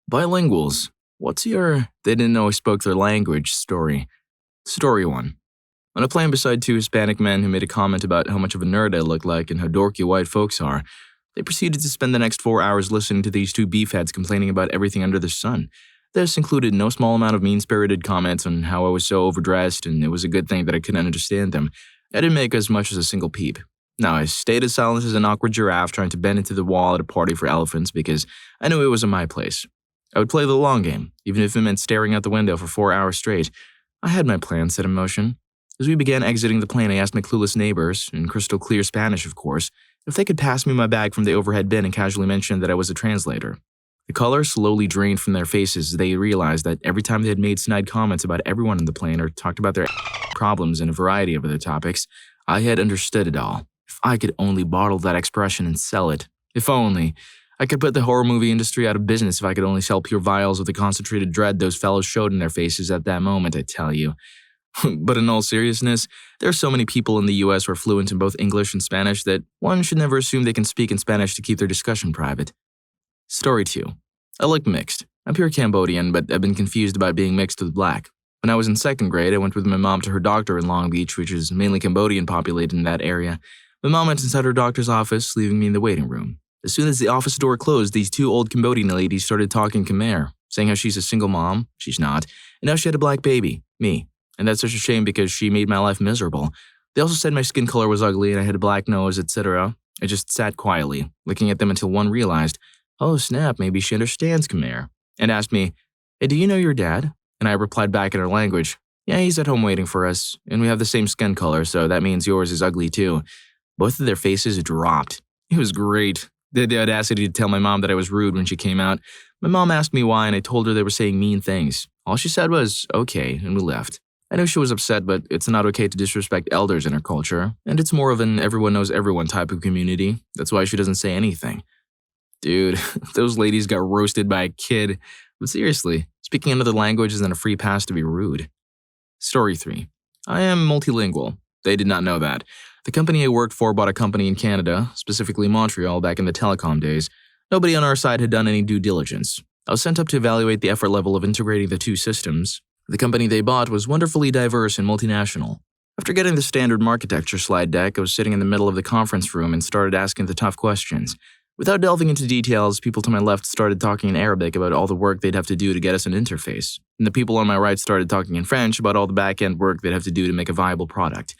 Bilinguals. What's your they didn't know I spoke their language story? Story 1. On a plane beside two Hispanic men who made a comment about how much of a nerd I look like and how dorky white folks are, they proceeded to spend the next 4 hours listening to these two beefheads complaining about everything under the sun. This included no small amount of mean-spirited comments on how I was so overdressed and it was a good thing that I couldn't understand them. I didn't make as much as a single peep. Now, I stayed as silent as an awkward giraffe trying to bend into the wall at a party for elephants because I knew it wasn't my place. I would play the long game, even if it meant staring out the window for 4 hours straight. I had my plan set in motion. As we began exiting the plane, I asked my clueless neighbors, in crystal clear Spanish of course, if they could pass me my bag from the overhead bin and casually mention that I was a translator. The color slowly drained from their faces as they realized that every time they had made snide comments about everyone in the plane or talked about their problems and a variety of other topics, I had understood it all. If I could only bottle that expression and sell it. If only. I could put the horror movie industry out of business if I could only sell pure vials of the concentrated dread those fellows showed in their faces at that moment, I tell you. But in all seriousness, there are so many people in the US who are fluent in both English and Spanish that one should never assume they can speak in Spanish to keep their discussion private. Story 2. I look mixed. I'm pure Cambodian, but I've been confused about being mixed with black. When I was in 2nd grade, I went with my mom to her doctor in Long Beach, which is mainly Cambodian populated in that area. My mom went inside her doctor's office, leaving me in the waiting room. As soon as the office door closed, these two old Cambodian ladies started talking Khmer, saying how she's a single mom, she's not, and how she had a black baby, me. And that's such a shame because she made my life miserable. They also said my skin color was ugly and I had a black nose, etc. I just sat quietly, looking at them until one realized, oh snap, maybe she understands Khmer, and asked me, hey, do you know your dad? And I replied back in her language, yeah, he's at home waiting for us, and we have the same skin color, so that means yours is ugly too. Both of their faces dropped. It was great. They had the audacity to tell my mom that I was rude when she came out. My mom asked me why, and I told her they were saying mean things. All she said was, okay, and we left. I knew she was upset, but it's not okay to disrespect elders in her culture, and it's more of an everyone knows everyone type of community. That's why she doesn't say anything. Dude, those ladies got roasted by a kid. But seriously, speaking another language isn't a free pass to be rude. Story 3. I am multilingual. They did not know that. The company I worked for bought a company in Canada, specifically Montreal, back in the telecom days. Nobody on our side had done any due diligence. I was sent up to evaluate the effort level of integrating the two systems. The company they bought was wonderfully diverse and multinational. After getting the standard architecture slide deck, I was sitting in the middle of the conference room and started asking the tough questions. Without delving into details, people to my left started talking in Arabic about all the work they'd have to do to get us an interface, and the people on my right started talking in French about all the back-end work they'd have to do to make a viable product.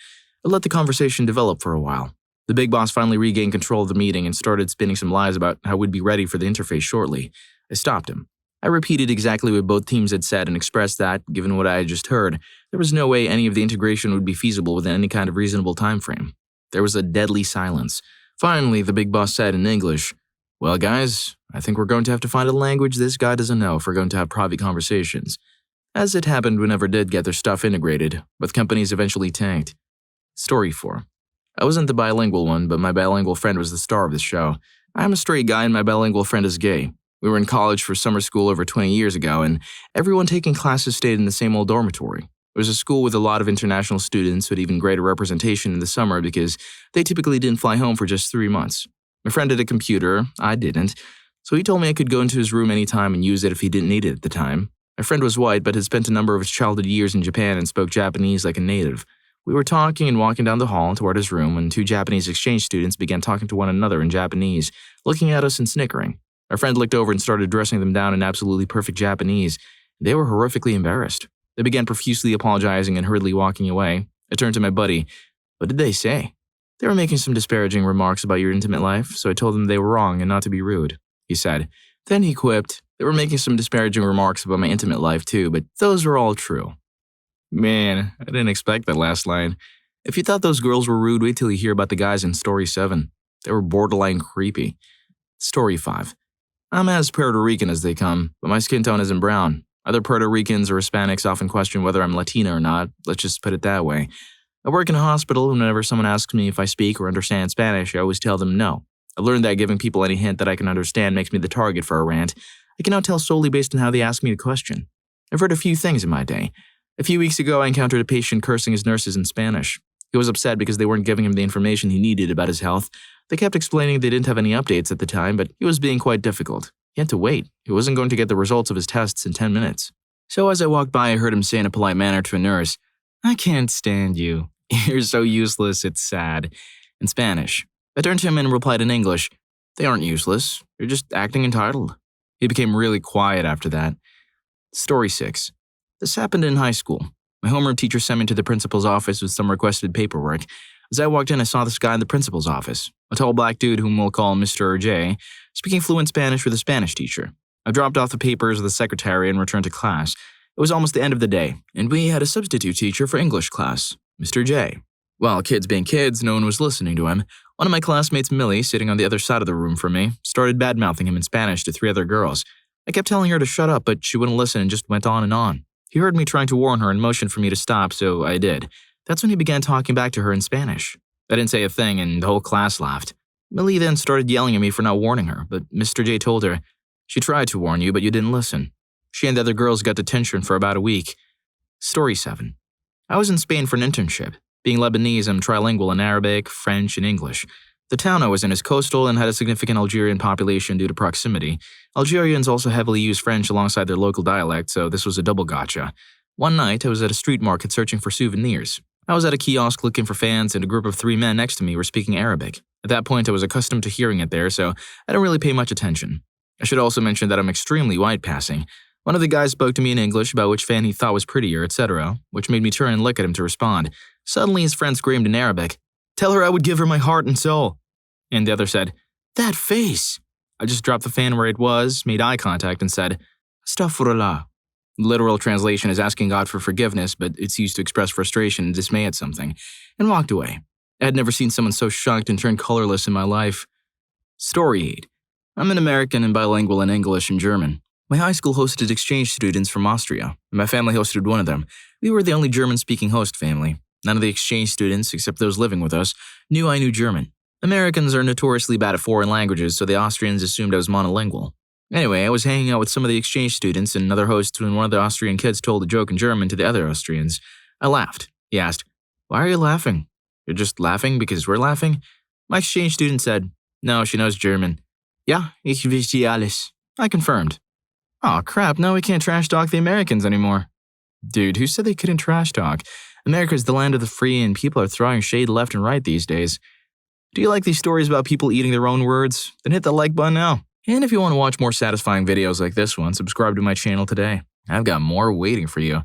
I let the conversation develop for a while. The big boss finally regained control of the meeting and started spinning some lies about how we'd be ready for the interface shortly. I stopped him. I repeated exactly what both teams had said and expressed that, given what I had just heard, there was no way any of the integration would be feasible within any kind of reasonable time frame. There was a deadly silence. Finally, the big boss said in English, well, guys, I think we're going to have to find a language this guy doesn't know if we're going to have private conversations. As it happened, we never did get their stuff integrated. Both companies eventually tanked. Story 4. I wasn't the bilingual one, but my bilingual friend was the star of the show. I'm a straight guy and my bilingual friend is gay. We were in college for summer school over 20 years ago, and everyone taking classes stayed in the same old dormitory. It was a school with a lot of international students with even greater representation in the summer because they typically didn't fly home for just 3 months. My friend had a computer, I didn't, so he told me I could go into his room anytime and use it if he didn't need it at the time. My friend was white but had spent a number of his childhood years in Japan and spoke Japanese like a native. We were talking and walking down the hall toward his room when 2 Japanese exchange students began talking to one another in Japanese, looking at us and snickering. Our friend looked over and started addressing them down in absolutely perfect Japanese. They were horrifically embarrassed. They began profusely apologizing and hurriedly walking away. I turned to my buddy. What did they say? They were making some disparaging remarks about your intimate life, so I told them they were wrong and not to be rude, he said. Then he quipped, they were making some disparaging remarks about my intimate life too, but those were all true. Man, I didn't expect that last line. If you thought those girls were rude, wait till you hear about the guys in Story 7. They were borderline creepy. Story 5. I'm as Puerto Rican as they come, but my skin tone isn't brown. Other Puerto Ricans or Hispanics often question whether I'm Latina or not, let's just put it that way. I work in a hospital, and whenever someone asks me if I speak or understand Spanish, I always tell them no. I learned that giving people any hint that I can understand makes me the target for a rant. I can now tell solely based on how they ask me the question. I've heard a few things in my day. A few weeks ago, I encountered a patient cursing his nurses in Spanish. He was upset because they weren't giving him the information he needed about his health. They kept explaining they didn't have any updates at the time, but he was being quite difficult. He had to wait. He wasn't going to get the results of his tests in 10 minutes. So as I walked by, I heard him say in a polite manner to a nurse, "I can't stand you. You're so useless, it's sad," in Spanish. I turned to him and replied in English, "They aren't useless. You're just acting entitled." He became really quiet after that. Story 6. This happened in high school. My homeroom teacher sent me to the principal's office with some requested paperwork. As I walked in, I saw this guy in the principal's office, a tall black dude whom we'll call Mr. J, speaking fluent Spanish with a Spanish teacher. I dropped off the papers with the secretary and returned to class. It was almost the end of the day, and we had a substitute teacher for English class, Mr. J. Well, kids being kids, no one was listening to him. One of my classmates, Millie, sitting on the other side of the room from me, started bad-mouthing him in Spanish to 3 other girls. I kept telling her to shut up, but she wouldn't listen and just went on and on. He heard me trying to warn her and motioned for me to stop, so I did. That's when he began talking back to her in Spanish. I didn't say a thing, and the whole class laughed. Millie then started yelling at me for not warning her, but Mr. J told her, "She tried to warn you, but you didn't listen." She and the other girls got detention for about a week. Story 7. I was in Spain for an internship. Being Lebanese, I'm trilingual in Arabic, French, and English. The town I was in is coastal and had a significant Algerian population due to proximity. Algerians also heavily use French alongside their local dialect, so this was a double gotcha. One night, I was at a street market searching for souvenirs. I was at a kiosk looking for fans, and a group of 3 men next to me were speaking Arabic. At that point, I was accustomed to hearing it there, so I didn't really pay much attention. I should also mention that I'm extremely white-passing. One of the guys spoke to me in English about which fan he thought was prettier, etc., which made me turn and look at him to respond. Suddenly, his friend screamed in Arabic, "Tell her I would give her my heart and soul." And the other said, "That face." I just dropped the fan where it was, made eye contact, and said, "Astaghfirullah." Literal translation is asking God for forgiveness, but it's used to express frustration and dismay at something, and walked away. I had never seen someone so shocked and turned colorless in my life. Story 8. I'm an American and bilingual in English and German. My high school hosted exchange students from Austria, and my family hosted one of them. We were the only German-speaking host family. None of the exchange students, except those living with us, knew I knew German. Americans are notoriously bad at foreign languages, so the Austrians assumed I was monolingual. Anyway, I was hanging out with some of the exchange students and other hosts when one of the Austrian kids told a joke in German to the other Austrians. I laughed. He asked, "Why are you laughing? You're just laughing because we're laughing?" My exchange student said, "No, she knows German." "Ja, ich verstehe alles." I confirmed. Aw, crap, now we can't trash talk the Americans anymore. Dude, who said they couldn't trash talk? America's the land of the free and people are throwing shade left and right these days. Do you like these stories about people eating their own words? Then hit the like button now. And if you want to watch more satisfying videos like this one, subscribe to my channel today. I've got more waiting for you.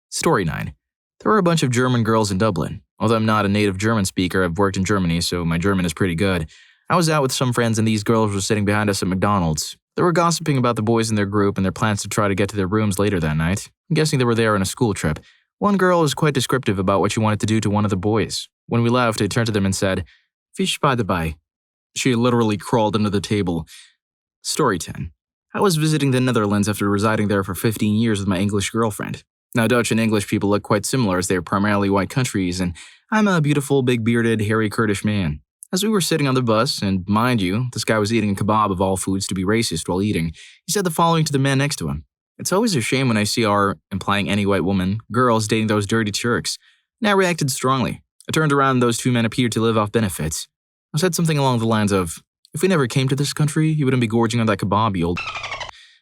Story 9. There were a bunch of German girls in Dublin. Although I'm not a native German speaker, I've worked in Germany, so my German is pretty good. I was out with some friends and these girls were sitting behind us at McDonald's. They were gossiping about the boys in their group and their plans to try to get to their rooms later that night. I'm guessing they were there on a school trip. One girl was quite descriptive about what she wanted to do to one of the boys. When we left, I turned to them and said, "Fish by the by." She literally crawled under the table. Story 10. I was visiting the Netherlands after residing there for 15 years with my English girlfriend. Now, Dutch and English people look quite similar as they are primarily white countries, and I'm a beautiful, big-bearded, hairy Kurdish man. As we were sitting on the bus, and mind you, this guy was eating a kebab of all foods to be racist while eating, he said the following to the man next to him. "It's always a shame when I see our," implying any white woman, "girls dating those dirty Turks." And I reacted strongly. I turned around and those 2 men appeared to live off benefits. I said something along the lines of, "If we never came to this country, you wouldn't be gorging on that kebab, you old,"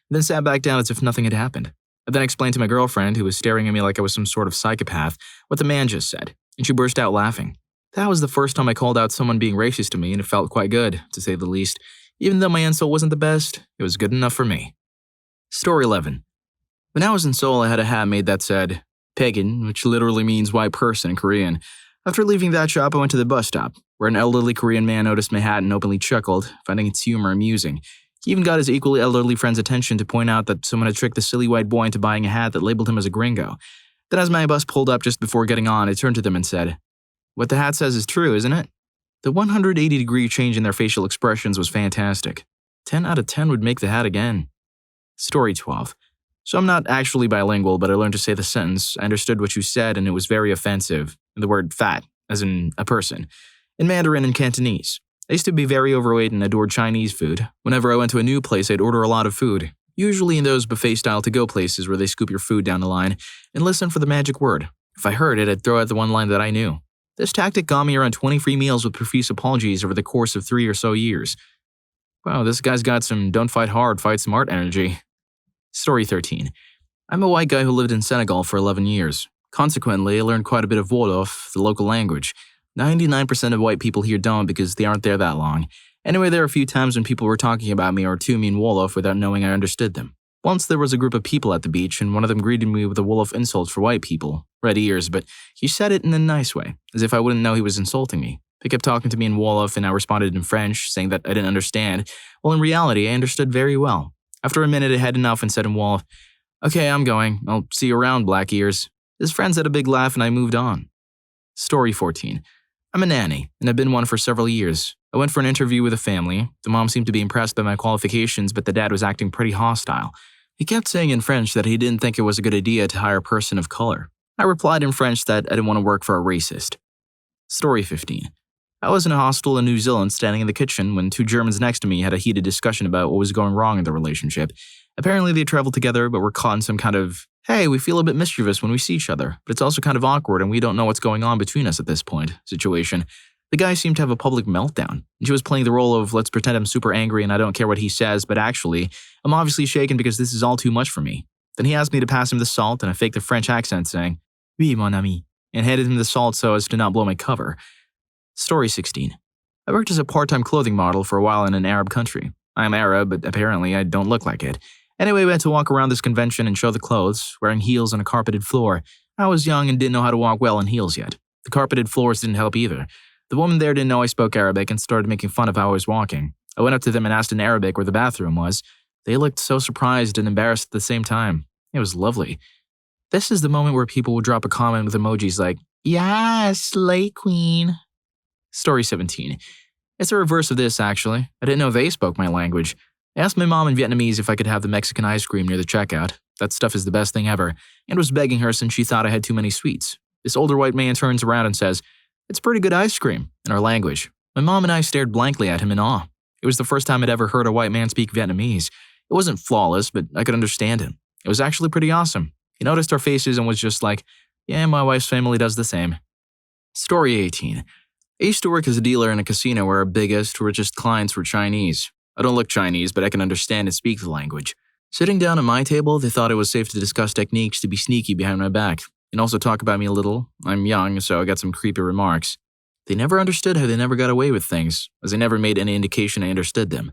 then sat back down as if nothing had happened. I then explained to my girlfriend, who was staring at me like I was some sort of psychopath, what the man just said, and she burst out laughing. That was the first time I called out someone being racist to me, and it felt quite good, to say the least. Even though my insult wasn't the best, it was good enough for me. Story 11. When I was in Seoul, I had a hat made that said, "Pagan," which literally means white person in Korean. After leaving that shop, I went to the bus stop, where an elderly Korean man noticed my hat and openly chuckled, finding its humor amusing. He even got his equally elderly friend's attention to point out that someone had tricked the silly white boy into buying a hat that labeled him as a gringo. Then as my bus pulled up just before getting on, I turned to them and said, "What the hat says is true, isn't it?" The 180-degree change in their facial expressions was fantastic. 10 out of 10 would make the hat again. Story 12. So I'm not actually bilingual, but I learned to say the sentence, "I understood what you said and it was very offensive," and the word fat, as in a person, in Mandarin and Cantonese. I used to be very overweight and adored Chinese food. Whenever I went to a new place, I'd order a lot of food, usually in those buffet-style to-go places where they scoop your food down the line, and listen for the magic word. If I heard it, I'd throw out the one line that I knew. This tactic got me around 20 free meals with profuse apologies over the course of 3 or so years. Wow, this guy's got some don't fight hard, fight smart energy. Story 13. I'm a white guy who lived in Senegal for 11 years. Consequently, I learned quite a bit of Wolof, the local language. 99% of white people here don't because they aren't there that long. Anyway, there are a few times when people were talking about me or to me in Wolof without knowing I understood them. Once there was a group of people at the beach and one of them greeted me with a Wolof insult for white people. Red ears, but he said it in a nice way, as if I wouldn't know he was insulting me. He kept talking to me in Wolof and I responded in French, saying that I didn't understand. Well, in reality, I understood very well. After a minute, I had enough and said in Wolof, "Okay, I'm going. I'll see you around, black ears." His friends had a big laugh and I moved on. Story 14. I'm a nanny, and I've been one for several years. I went for an interview with a family. The mom seemed to be impressed by my qualifications, but the dad was acting pretty hostile. He kept saying in French that he didn't think it was a good idea to hire a person of color. I replied in French that I didn't want to work for a racist. Story 15. I was in a hostel in New Zealand standing in the kitchen when two Germans next to me had a heated discussion about what was going wrong in the relationship. Apparently they traveled together but were caught in some kind of, "Hey, we feel a bit mischievous when we see each other, but it's also kind of awkward and we don't know what's going on between us at this point" situation. The guy seemed to have a public meltdown, and she was playing the role of let's pretend I'm super angry and I don't care what he says, but actually, I'm obviously shaken because this is all too much for me. Then he asked me to pass him the salt and I faked the French accent saying, "Oui, mon ami," and handed him the salt so as to not blow my cover. Story 16. I worked as a part-time clothing model for a while in an Arab country. I am Arab, but apparently I don't look like it. Anyway, we had to walk around this convention and show the clothes, wearing heels on a carpeted floor. I was young and didn't know how to walk well in heels yet. The carpeted floors didn't help either. The woman there didn't know I spoke Arabic and started making fun of how I was walking. I went up to them and asked in Arabic where the bathroom was. They looked so surprised and embarrassed at the same time. It was lovely. This is the moment where people would drop a comment with emojis like, "Yes, slay queen." Story 17. It's the reverse of this, actually. I didn't know they spoke my language. I asked my mom in Vietnamese if I could have the Mexican ice cream near the checkout. That stuff is the best thing ever, and was begging her since she thought I had too many sweets. This older white man turns around and says, "It's pretty good ice cream," in our language. My mom and I stared blankly at him in awe. It was the first time I'd ever heard a white man speak Vietnamese. It wasn't flawless, but I could understand him. It was actually pretty awesome. He noticed our faces and was just like, "Yeah, my wife's family does the same." Story 18. I used to work as a dealer in a casino where our biggest, richest clients were Chinese. I don't look Chinese, but I can understand and speak the language. Sitting down at my table, they thought it was safe to discuss techniques to be sneaky behind my back, and also talk about me a little. I'm young, so I got some creepy remarks. They never understood how they never got away with things, as they never made any indication I understood them.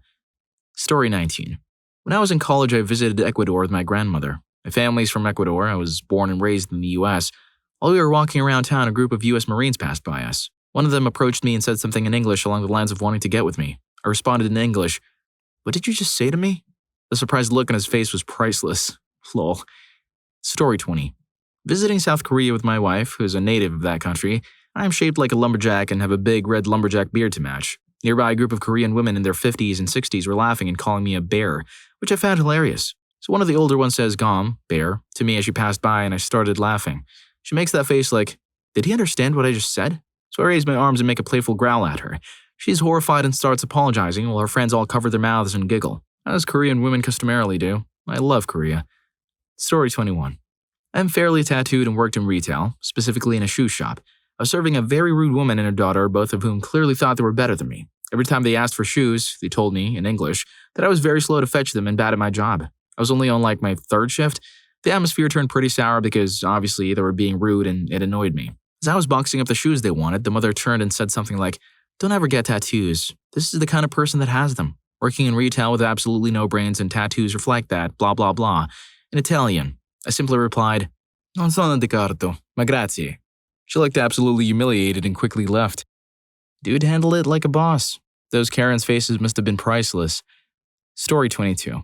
Story 19. When I was in college, I visited Ecuador with my grandmother. My family's from Ecuador. I was born and raised in the U.S. While we were walking around town, a group of U.S. Marines passed by us. One of them approached me and said something in English along the lines of wanting to get with me. I responded in English, "What did you just say to me?" The surprised look on his face was priceless. Lol. Story 20. Visiting South Korea with my wife, who is a native of that country, I am shaped like a lumberjack and have a big red lumberjack beard to match. Nearby, a group of Korean women in their 50s and 60s were laughing and calling me a bear, which I found hilarious. So one of the older ones says, "Gom, bear," to me as she passed by and I started laughing. She makes that face like, did he understand what I just said? So I raise my arms and make a playful growl at her. She's horrified and starts apologizing while her friends all cover their mouths and giggle, as Korean women customarily do. I love Korea. Story 21. I'm fairly tattooed and worked in retail, specifically in a shoe shop. I was serving a very rude woman and her daughter, both of whom clearly thought they were better than me. Every time they asked for shoes, they told me, in English, that I was very slow to fetch them and bad at my job. I was only on my third shift. The atmosphere turned pretty sour because, obviously, they were being rude and it annoyed me. As I was boxing up the shoes they wanted, the mother turned and said something like, "Don't ever get tattoos. This is the kind of person that has them. Working in retail with absolutely no brains and tattoos reflect that, blah blah blah." In Italian, I simply replied, "Non sono d'accordo, ma grazie." She looked absolutely humiliated and quickly left. Dude handled it like a boss. Those Karen's faces must have been priceless. Story 22.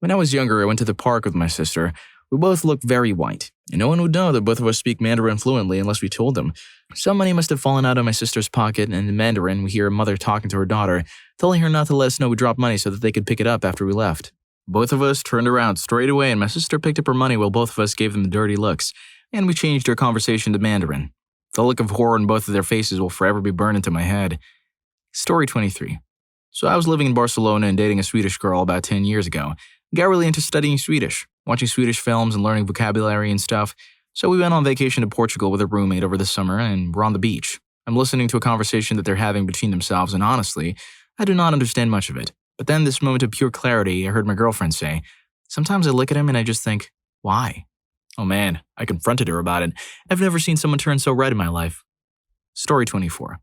When I was younger, I went to the park with my sister. We both looked very white, and no one would know that both of us speak Mandarin fluently unless we told them. Some money must have fallen out of my sister's pocket, and in Mandarin, we hear a mother talking to her daughter, telling her not to let us know we dropped money so that they could pick it up after we left. Both of us turned around straight away, and my sister picked up her money while both of us gave them the dirty looks, and we changed our conversation to Mandarin. The look of horror in both of their faces will forever be burned into my head. Story 23. So I was living in Barcelona and dating a Swedish girl about 10 years ago. Got really into studying Swedish, watching Swedish films and learning vocabulary and stuff. So we went on vacation to Portugal with a roommate over the summer and we're on the beach. I'm listening to a conversation that they're having between themselves and honestly, I do not understand much of it. But then this moment of pure clarity, I heard my girlfriend say, sometimes I look at him and I just think, why? Oh man, I confronted her about it. I've never seen someone turn so red in my life. Story 24.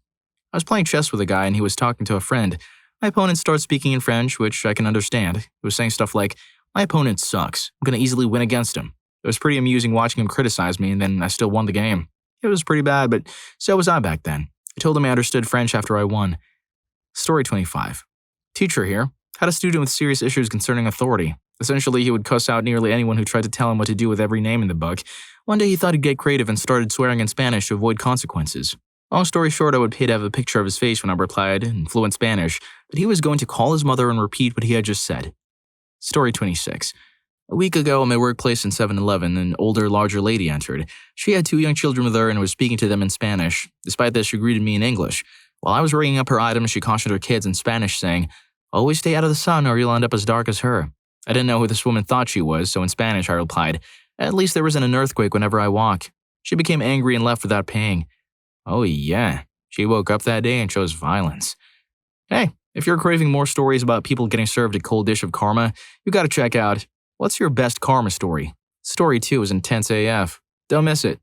I was playing chess with a guy and he was talking to a friend. My opponent starts speaking in French, which I can understand. He was saying stuff like, my opponent sucks. I'm going to easily win against him. It was pretty amusing watching him criticize me, and then I still won the game. It was pretty bad, but so was I back then. I told him I understood French after I won. Story 25. Teacher here had a student with serious issues concerning authority. Essentially, he would cuss out nearly anyone who tried to tell him what to do with every name in the book. One day he thought he'd get creative and started swearing in Spanish to avoid consequences. Long story short, I would pay to have a picture of his face when I replied in fluent Spanish, but he was going to call his mother and repeat what he had just said. Story 26. A week ago at my workplace in 7-Eleven, an older, larger lady entered. She had 2 young children with her and was speaking to them in Spanish. Despite this, she greeted me in English. While I was ringing up her items, she cautioned her kids in Spanish, saying, always stay out of the sun or you'll end up as dark as her. I didn't know who this woman thought she was, so in Spanish I replied, at least there isn't an earthquake whenever I walk. She became angry and left without paying. Oh yeah, she woke up that day and chose violence. Hey, if you're craving more stories about people getting served a cold dish of karma, you gotta check out What's Your Best Karma Story? Story 2 is intense AF. Don't miss it.